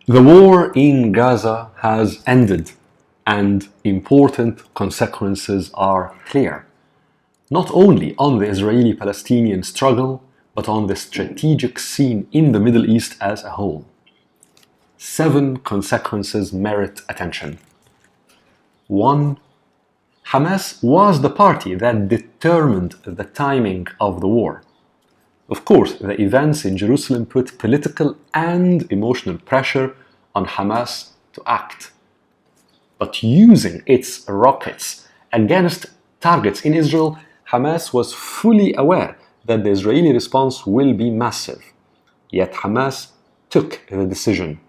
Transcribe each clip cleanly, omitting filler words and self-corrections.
The war in Gaza has ended, and important consequences are clear, not only on the Israeli-Palestinian struggle, but on the strategic scene in the Middle East as a whole. 7 consequences merit attention. 1. Hamas was the party that determined the timing of the war. Of course, the events in Jerusalem put political and emotional pressure on Hamas to act. But using its rockets against targets in Israel, Hamas was fully aware that the Israeli response will be massive. Yet Hamas took the decision.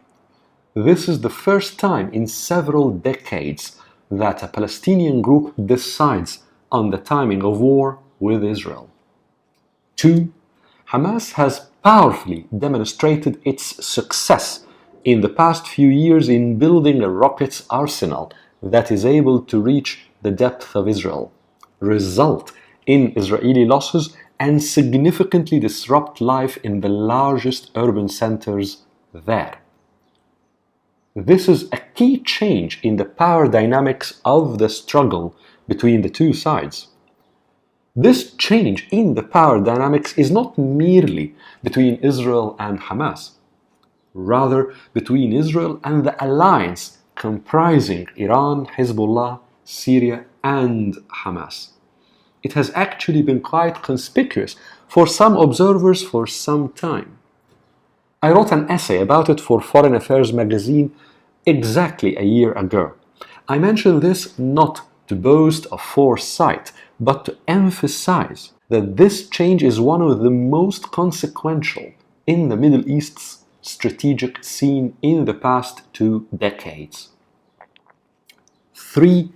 This is the first time in several decades that a Palestinian group decides on the timing of war with Israel. 2. Hamas has powerfully demonstrated its success in the past few years in building a rockets arsenal that is able to reach the depth of Israel, result in Israeli losses, and significantly disrupt life in the largest urban centers there. This is a key change in the power dynamics of the struggle between the two sides. This change in the power dynamics is not merely between Israel and Hamas, rather between Israel and the alliance comprising Iran, Hezbollah, Syria, and Hamas. It has actually been quite conspicuous for some observers for some time. I wrote an essay about it for Foreign Affairs magazine exactly a year ago. I mention this not to boast of foresight, but to emphasize that this change is one of the most consequential in the Middle East's strategic scene in the past 2 decades. 3.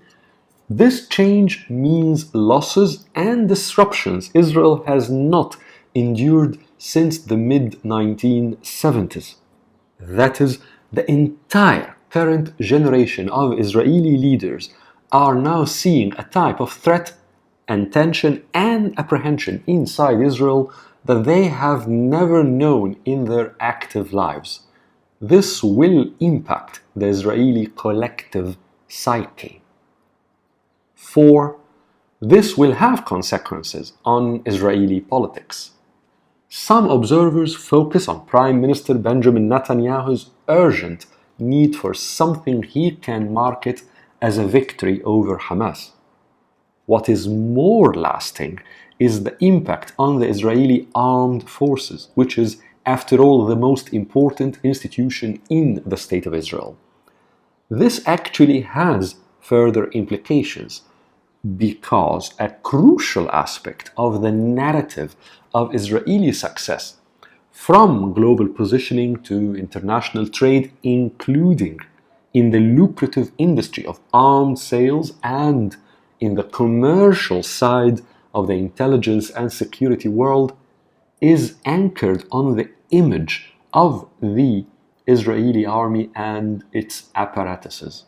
This change means losses and disruptions Israel has not endured since the mid-1970s. That is, the entire current generation of Israeli leaders are now seeing a type of threat and tension and apprehension inside Israel that they have never known in their active lives. This will impact the Israeli collective psyche. 4. This will have consequences on Israeli politics. Some observers focus on Prime Minister Benjamin Netanyahu's urgent need for something he can market as a victory over Hamas. What is more lasting is the impact on the Israeli armed forces, which is, after all, the most important institution in the State of Israel. This actually has further implications because a crucial aspect of the narrative of Israeli success, from global positioning to international trade, including in the lucrative industry of arms sales and in the commercial side of the intelligence and security world, is anchored on the image of the Israeli army and its apparatuses.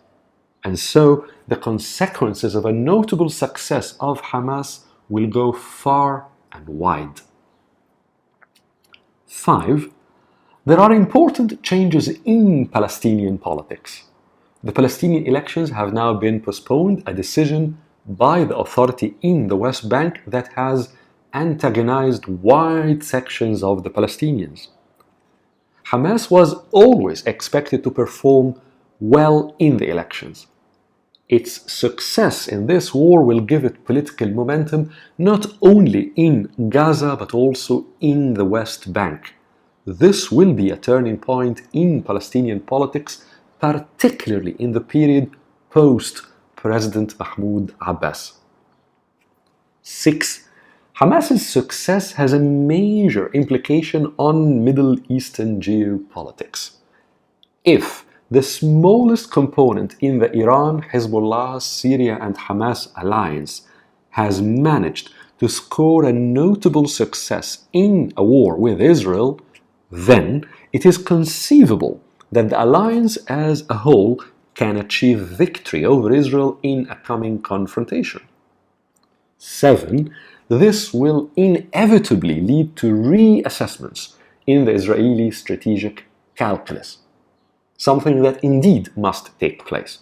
And so the consequences of a notable success of Hamas will go far and wide. 5. There are important changes in Palestinian politics. The Palestinian elections have now been postponed, a decision by the authority in the West Bank that has antagonized wide sections of the Palestinians. Hamas was always expected to perform well in the elections. Its success in this war will give it political momentum not only in Gaza but also in the West Bank. This will be a turning point in Palestinian politics, particularly in the period post-President Mahmoud Abbas. 6. Hamas's success has a major implication on Middle Eastern geopolitics. If the smallest component in the Iran, Hezbollah, Syria, and Hamas alliance has managed to score a notable success in a war with Israel, then it is conceivable that the alliance as a whole can achieve victory over Israel in a coming confrontation. 7. This will inevitably lead to reassessments in the Israeli strategic calculus. something that indeed must take place.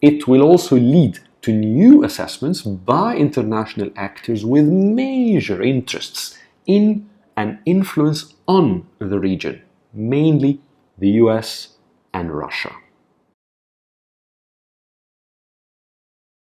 It will also lead to new assessments by international actors with major interests in and influence on the region, mainly the US and Russia.